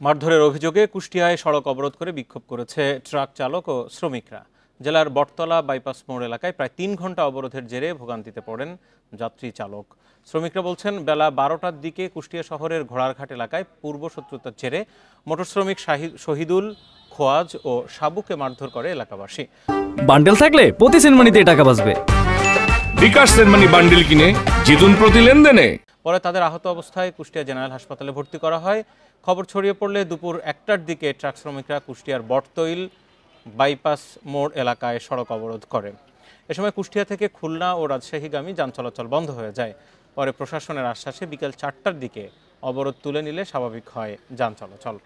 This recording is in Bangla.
মারধরের অভিযোগে কুষ্টিয়ায় সড়ক অবরোধ করে বিক্ষোভ করেছে ট্রাক চালক ও শ্রমিকরা। জেলার বটতলা বাইপাস মোড় এলাকায় প্রায় ৩ ঘন্টা অবরোধের জেরে ভোগান্তিতে পড়েন যাত্রী চালক। শ্রমিকরা বলছেন, বেলা ১২টার দিকে কুষ্টিয়া শহরের ঘোড়ারঘাট এলাকায় পূর্ব শত্রুতার জেরে মোটর শ্রমিক শহীদুল, খোয়াজ ও সাবুকে মারধর করে এলাকাবাসী। বান্ডেল থাকলে প্রতি সেনমানিতে টাকা বাঁচবে। বিকাশ সেনমানি বান্ডেল কিনে জিতুন প্রতি লেনদেনে। পরে তাদের আহত অবস্থায় কুষ্টিয়া জেনারেল হাসপাতালে ভর্তি করা হয়। খবর ছড়িয়ে পড়লে দুপুর ১টার দিকে ট্রাক শ্রমিকরা কুষ্টিয়ার বটতইল বাইপাস মোড় এলাকায় সড়ক অবরোধ করে। এ সময় কুষ্টিয়া থেকে খুলনা ও রাজশাহীগামী যান চলাচল বন্ধ হয়ে যায়। পরে প্রশাসনের আশ্বাসে বিকেল ৪টার দিকে অবরোধ তুলে নিলে স্বাভাবিক হয় যান চলাচল।